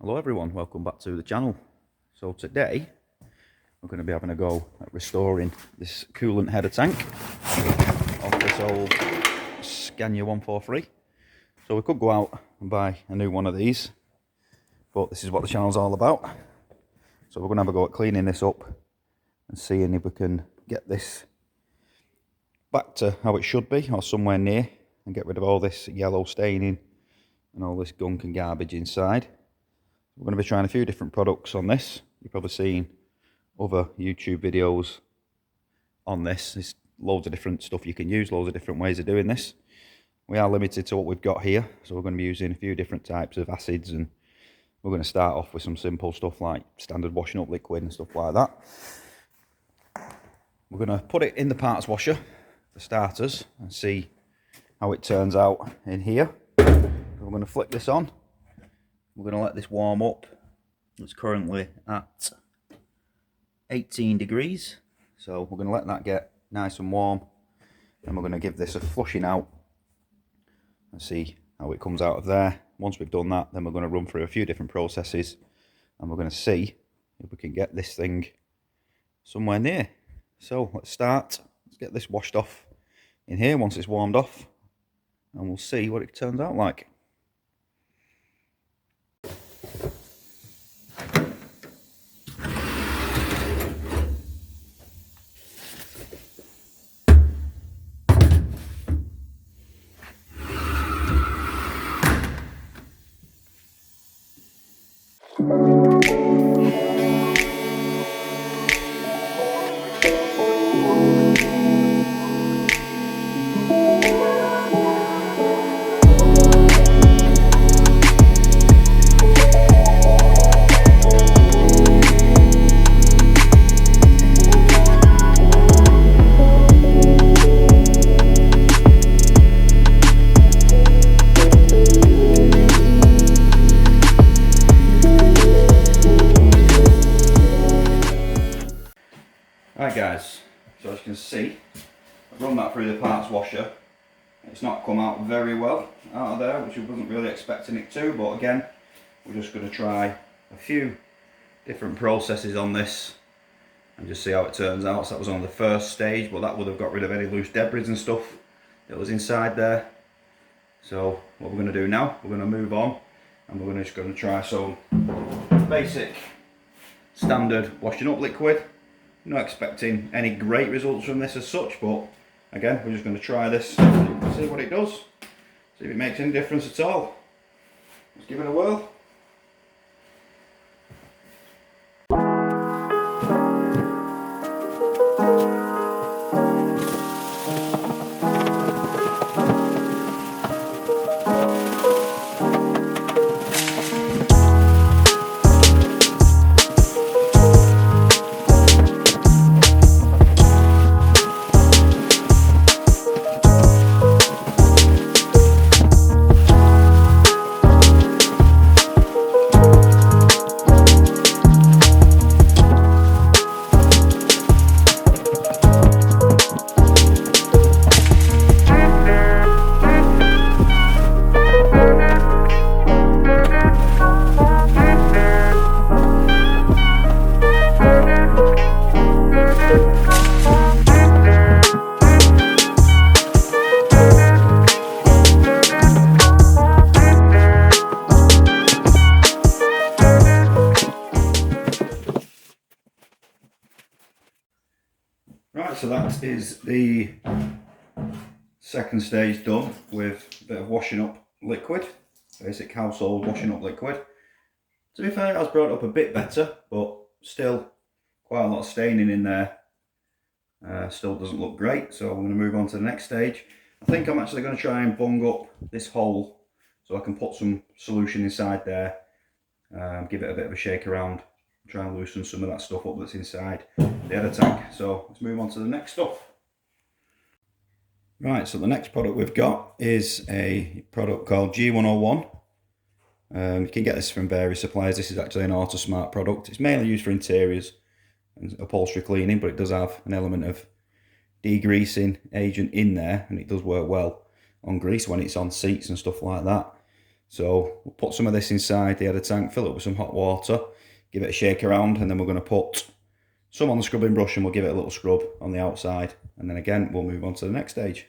Hello everyone, welcome back to the channel. So today we're going to be having a go at restoring this coolant header tank off this old Scania 143. So we could go out and buy a new one of these, but this is what the channel's all about. So we're going to have a go at cleaning this up and seeing if we can get this back to how it should be or somewhere near, and get rid of all this yellow staining and all this gunk and garbage inside. We're going to be trying a few different products on this. You've probably seen other YouTube videos on this. There's loads of different stuff you can use, loads of different ways of doing this. We are limited to what we've got here, so we're going to be using a few different types of acids, and we're going to start off with some simple stuff like standard washing up liquid and stuff like that. We're going to put it in the parts washer for starters and see how it turns out in here. We're going to flick this on. We're going to let this warm up. It's currently at 18 degrees, so we're going to let that get nice and warm, and we're going to give this a flushing out and see how it comes out of there. Once we've done that, then we're going to run through a few different processes, and we're going to see if we can get this thing somewhere near. So let's start. Let's get this washed off in here once it's warmed off, and we'll see what it turns out like. Right guys, so as you can see, I've run that through the parts washer. It's not come out very well out of there, which I wasn't really expecting it to, but again, we're just going to try a few different processes on this and just see how it turns out. So that was on the first stage, but that would have got rid of any loose debris and stuff that was inside there. So what we're going to do now, we're going to move on, and we're just going to try some basic standard washing up liquid. Not expecting any great results from this as such, but again, we're just going to try this, see what it does, see if it makes any difference at all. Let's give it a whirl. Right, so that is the second stage done with a bit of washing up liquid, basic household washing up liquid. To be fair, it has brought up a bit better, but still quite a lot of staining in there. Still doesn't look great, so I'm going to move on to the next stage. I think I'm actually going to try and bung up this hole so I can put some solution inside there, give it a bit of a shake around, try and loosen some of that stuff up that's inside the header tank. So let's move on to the next stuff. Right, so the next product we've got is a product called G101. You can get this from various suppliers. This is actually an AutoSmart product. It's mainly used for interiors and upholstery cleaning, but it does have an element of degreasing agent in there, and it does work well on grease when it's on seats and stuff like that. So we'll put some of this inside the header tank, fill it with some hot water, give it a shake around, and then we're going to put some on the scrubbing brush and we'll give it a little scrub on the outside. And then again, we'll move on to the next stage.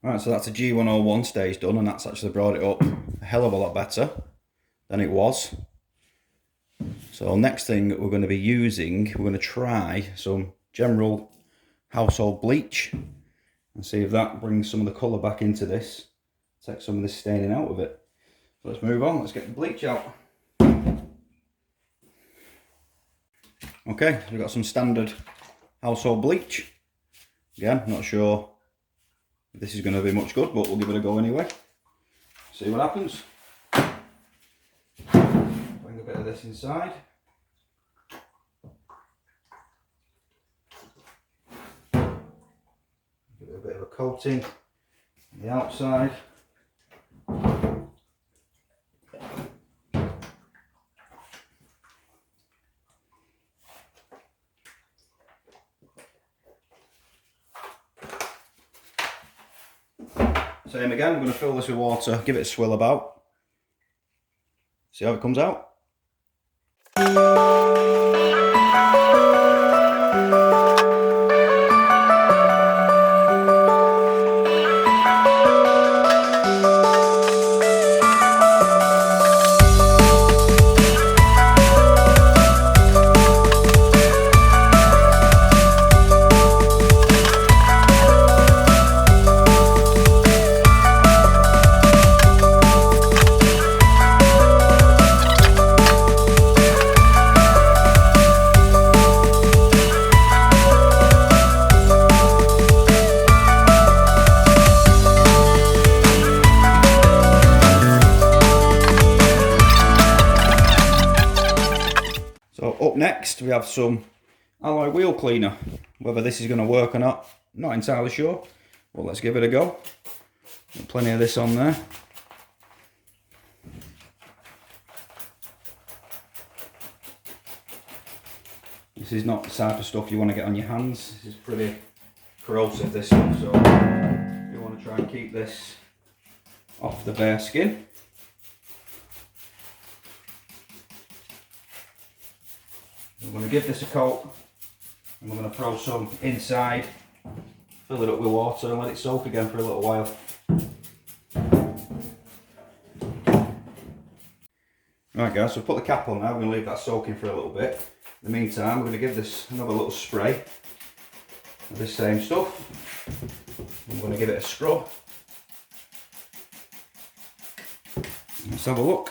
Right, so that's a G101 stage done, and that's actually brought it up a hell of a lot better than it was. So next thing we're going to be using, we're going to try some general household bleach and see if that brings some of the colour back into this, take some of this staining out of it. So let's move on, let's get the bleach out. Okay, we've got some standard household bleach. Again, not sure if this is going to be much good, but we'll give it a go anyway. See what happens. Bring a bit of this inside. Give it a bit of a coating on the outside. Same again, we're going to fill this with water, give it a swill about, see how it comes out. So up next we have some alloy wheel cleaner. Whether this is going to work or not, not entirely sure, but let's give it a go. Got plenty of this on there. This is not the type of stuff you want to get on your hands. This is pretty corrosive, this stuff, so you want to try and keep this off the bare skin. We're going to give this a coat and we're going to throw some inside, fill it up with water and let it soak again for a little while. Right guys, so we've put the cap on now, we're going to leave that soaking for a little bit. In the meantime, we're going to give this another little spray of this same stuff. I'm going to give it a scrub. Let's have a look.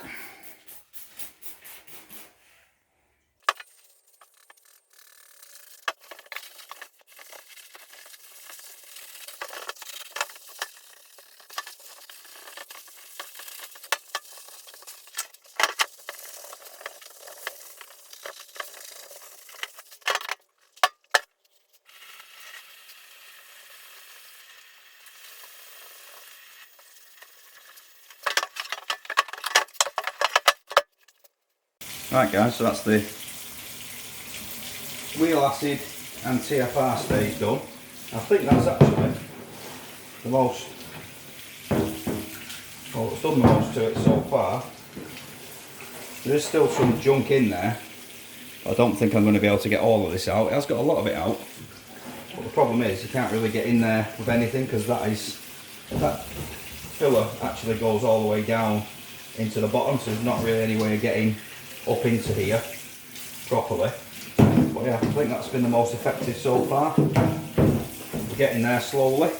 Right guys, so that's the wheel acid and TFR stage done. I think that's actually the most, well, it's done the most to it so far. There is still some junk in there, I don't think I'm going to be able to get all of this out. It has got a lot of it out, but the problem is you can't really get in there with anything, because that filler actually goes all the way down into the bottom, so there's not really any way of getting up into here properly. But yeah, I think that's been the most effective so far. We're getting there slowly.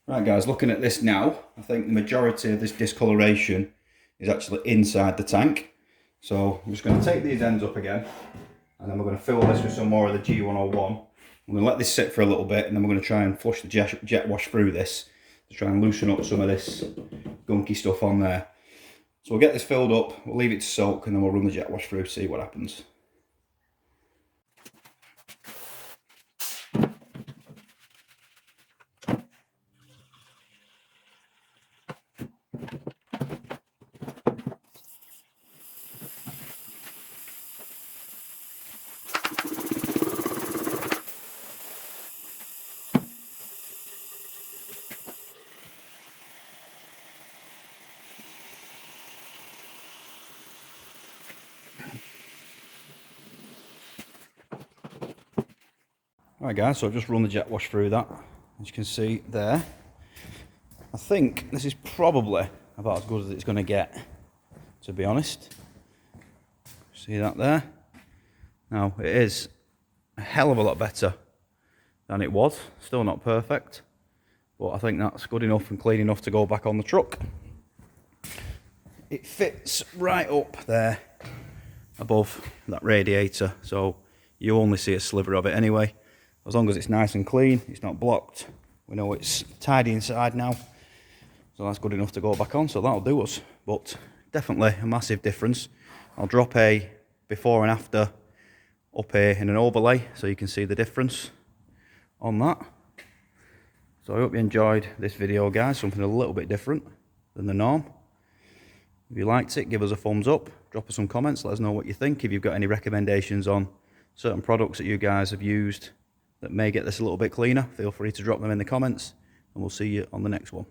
Right guys, looking at this now, I think the majority of this discoloration is actually inside the tank. So I'm just going to take these ends up again, and then we're going to fill this with some more of the G101. I'm going to let this sit for a little bit, and then we're going to try and flush the jet wash through this to try and loosen up some of this gunky stuff on there. So we'll get this filled up, we'll leave it to soak, and then we'll run the jet wash through to see what happens. Alright guys, so I've just run the jet wash through that, as you can see there. I think this is probably about as good as it's going to get, to be honest. See that there? Now, it is a hell of a lot better than it was. Still not perfect, but I think that's good enough and clean enough to go back on the truck. It fits right up there above that radiator, so you only see a sliver of it anyway. As long as it's nice and clean, it's not blocked, we know it's tidy inside now, so that's good enough to go back on, so that'll do us. But definitely a massive difference. I'll drop a before and after up here in an overlay so you can see the difference on that. So I hope you enjoyed this video guys, something a little bit different than the norm. If you liked it, give us a thumbs up, drop us some comments, let us know what you think. If you've got any recommendations on certain products that you guys have used that may get this a little bit cleaner, feel free to drop them in the comments, and we'll see you on the next one.